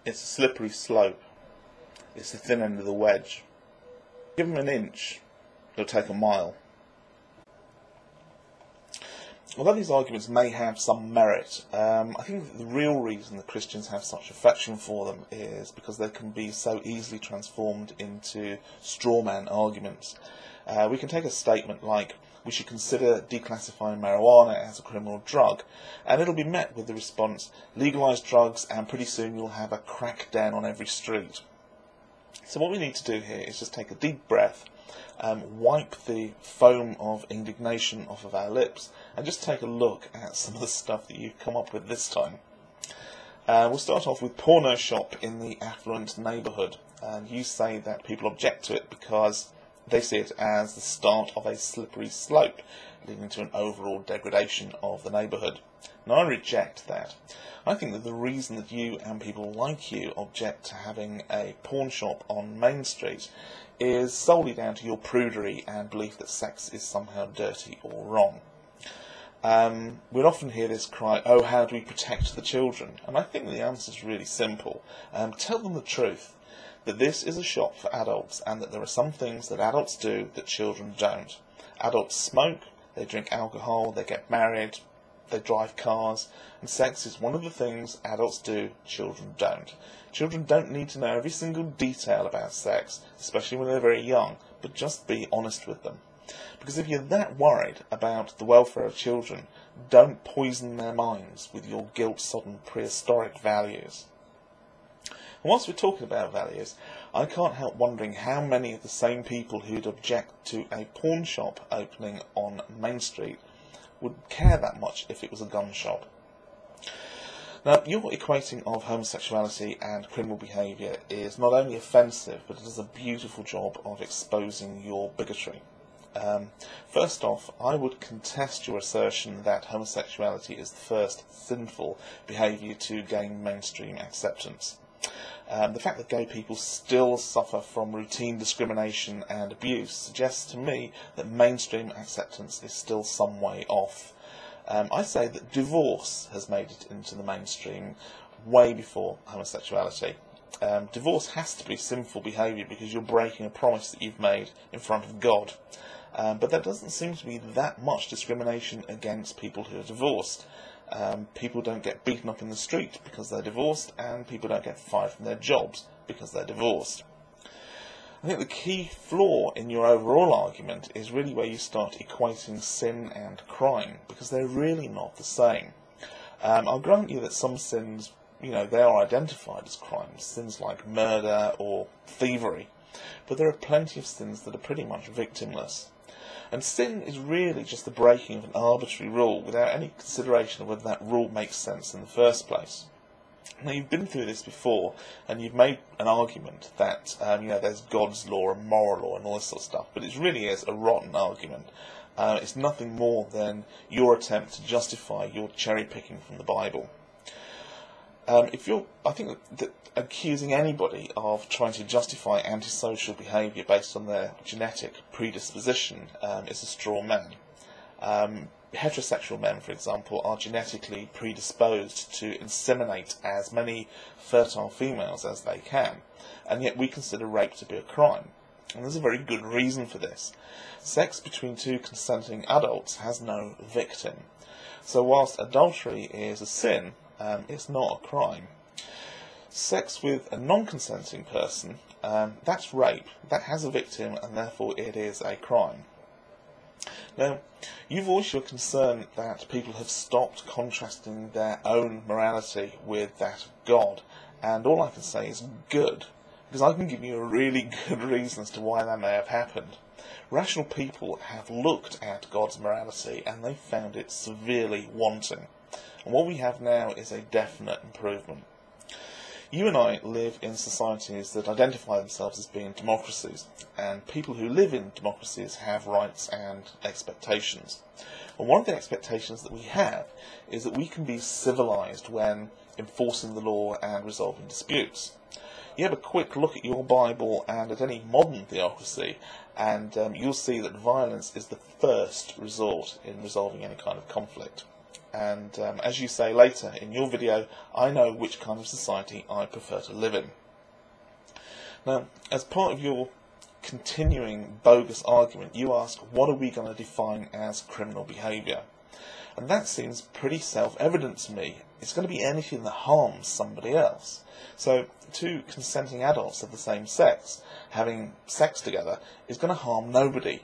It's a slippery slope. It's the thin end of the wedge. Give them an inch, it'll take a mile. Although these arguments may have some merit, I think that the real reason that Christians have such affection for them is because they can be so easily transformed into straw man arguments. We can take a statement like, we should consider declassifying marijuana as a criminal drug, and it'll be met with the response, legalise drugs and pretty soon you'll have a crack den on every street. So what we need to do here is just take a deep breath, wipe the foam of indignation off of our lips, and just take a look at some of the stuff that you've come up with this time. We'll start off with porno shop in the affluent neighbourhood, and you say that people object to it because they see it as the start of a slippery slope, leading to an overall degradation of the neighbourhood. Now I reject that. I think that the reason that you and people like you object to having a pawn shop on Main Street is solely down to your prudery and belief that sex is somehow dirty or wrong. We'll often hear this cry, oh, how do we protect the children? And I think the answer is really simple. Tell them the truth, that this is a shop for adults and that there are some things that adults do that children don't. Adults smoke, they drink alcohol, they get married, they drive cars, and sex is one of the things adults do, children don't. Children don't need to know every single detail about sex, especially when they're very young, but just be honest with them. Because if you're that worried about the welfare of children, don't poison their minds with your guilt-sodden prehistoric values. And whilst we're talking about values, I can't help wondering how many of the same people who'd object to a pawn shop opening on Main Street would care that much if it was a gun shop. Now, your equating of homosexuality and criminal behaviour is not only offensive, but it does a beautiful job of exposing your bigotry. First off, I would contest your assertion that homosexuality is the first sinful behaviour to gain mainstream acceptance. The fact that gay people still suffer from routine discrimination and abuse suggests to me that mainstream acceptance is still some way off. I say that divorce has made it into the mainstream way before homosexuality. Divorce has to be sinful behaviour because you're breaking a promise that you've made in front of God. But there doesn't seem to be that much discrimination against people who are divorced. People don't get beaten up in the street because they're divorced, and people don't get fired from their jobs because they're divorced. I think the key flaw in your overall argument is really where you start equating sin and crime, because they're really not the same. I'll grant you that some sins, they are identified as crimes, sins like murder or thievery, but there are plenty of sins that are pretty much victimless. And sin is really just the breaking of an arbitrary rule without any consideration of whether that rule makes sense in the first place. Now, you've been through this before, and you've made an argument that, there's God's law and moral law and all this sort of stuff, but it really is a rotten argument. It's nothing more than your attempt to justify your cherry-picking from the Bible. I think that accusing anybody of trying to justify antisocial behaviour based on their genetic predisposition is a straw man. Heterosexual men, for example, are genetically predisposed to inseminate as many fertile females as they can, and yet we consider rape to be a crime. And there's a very good reason for this. Sex between two consenting adults has no victim. So whilst adultery is a sin, it's not a crime. Sex with a non-consenting person, that's rape. That has a victim, and therefore it is a crime. Now, you've voiced your concern that people have stopped contrasting their own morality with that of God, and all I can say is good, because I can give you a really good reason as to why that may have happened. Rational people have looked at God's morality, and they found it severely wanting. And what we have now is a definite improvement. You and I live in societies that identify themselves as being democracies, and people who live in democracies have rights and expectations. And one of the expectations that we have is that we can be civilised when enforcing the law and resolving disputes. You have a quick look at your Bible and at any modern theocracy, and you'll see that violence is the first resort in resolving any kind of conflict. And as you say later in your video, I know which kind of society I prefer to live in. Now, as part of your continuing bogus argument, you ask, what are we going to define as criminal behaviour? And that seems pretty self-evident to me. It's going to be anything that harms somebody else. So, two consenting adults of the same sex having sex together is going to harm nobody.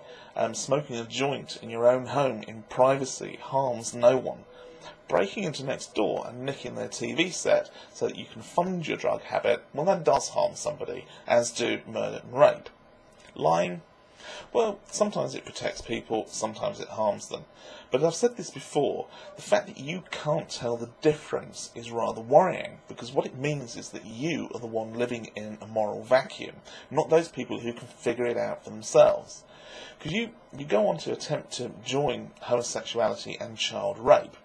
Smoking a joint in your own home in privacy harms no one. Breaking into next door and nicking their TV set so that you can fund your drug habit, well, that does harm somebody, as do murder and rape. Lying? Well, sometimes it protects people, sometimes it harms them. But I've said this before, the fact that you can't tell the difference is rather worrying, because what it means is that you are the one living in a moral vacuum, not those people who can figure it out for themselves. Because you go on to attempt to join homosexuality and child rape.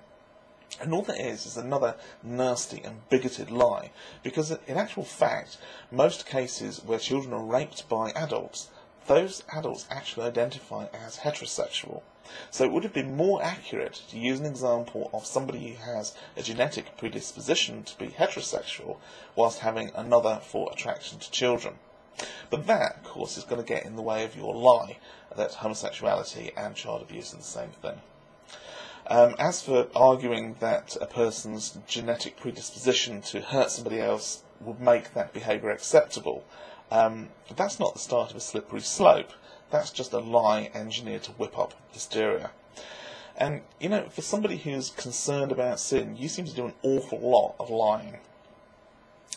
And all that is another nasty and bigoted lie, because in actual fact, most cases where children are raped by adults, those adults actually identify as heterosexual. So it would have been more accurate to use an example of somebody who has a genetic predisposition to be heterosexual, whilst having another for attraction to children. But that, of course, is going to get in the way of your lie that homosexuality and child abuse are the same thing. As for arguing that a person's genetic predisposition to hurt somebody else would make that behaviour acceptable, that's not the start of a slippery slope. That's just a lie engineered to whip up hysteria. And, you know, for somebody who's concerned about sin, you seem to do an awful lot of lying.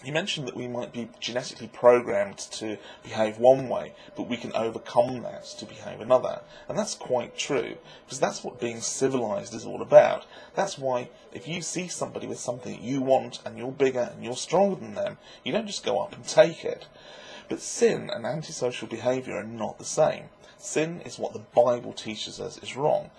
You mentioned that we might be genetically programmed to behave one way, but we can overcome that to behave another. And that's quite true, because that's what being civilized is all about. That's why if you see somebody with something that you want, and you're bigger and you're stronger than them, you don't just go up and take it. But sin and antisocial behaviour are not the same. Sin is what the Bible teaches us is wrong.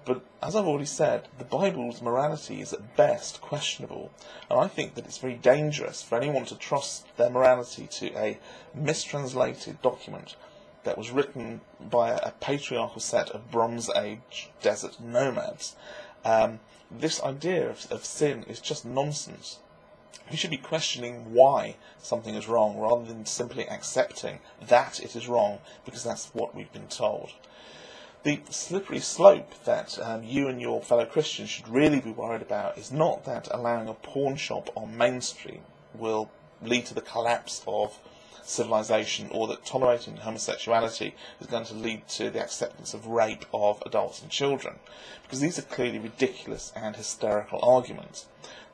But as I've already said, the Bible's morality is at best questionable, and I think that it's very dangerous for anyone to trust their morality to a mistranslated document that was written by a patriarchal set of Bronze Age desert nomads. This idea of sin is just nonsense. We should be questioning why something is wrong, rather than simply accepting that it is wrong, because that's what we've been told. The slippery slope that you and your fellow Christians should really be worried about is not that allowing a pawn shop on Main Street will lead to the collapse of civilization, or that tolerating homosexuality is going to lead to the acceptance of rape of adults and children, because these are clearly ridiculous and hysterical arguments.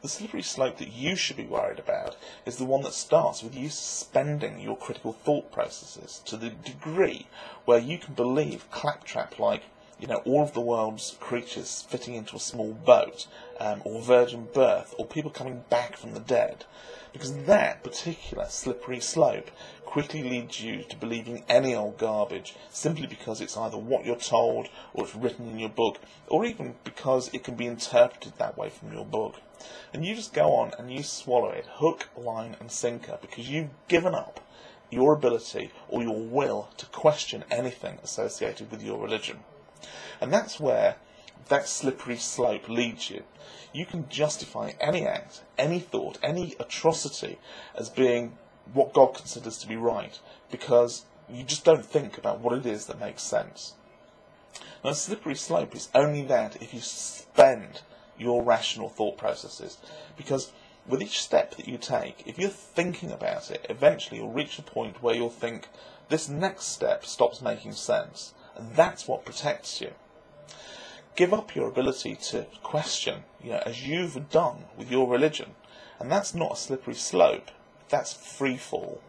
The slippery slope that you should be worried about is the one that starts with you suspending your critical thought processes to the degree where you can believe claptrap like, you know, all of the world's creatures fitting into a small boat, or virgin birth, or people coming back from the dead. Because that particular slippery slope quickly leads you to believing any old garbage, simply because it's either what you're told, or it's written in your book, or even because it can be interpreted that way from your book. And you just go on and you swallow it, hook, line and sinker, because you've given up your ability or your will to question anything associated with your religion. And that's where that slippery slope leads you. You can justify any act, any thought, any atrocity as being what God considers to be right, because you just don't think about what it is that makes sense. Now, a slippery slope is only that if you suspend your rational thought processes, because with each step that you take, if you're thinking about it, eventually you'll reach a point where you'll think, this next step stops making sense, and that's what protects you. Give up your ability to question, as you've done with your religion, and that's not a slippery slope, that's free fall.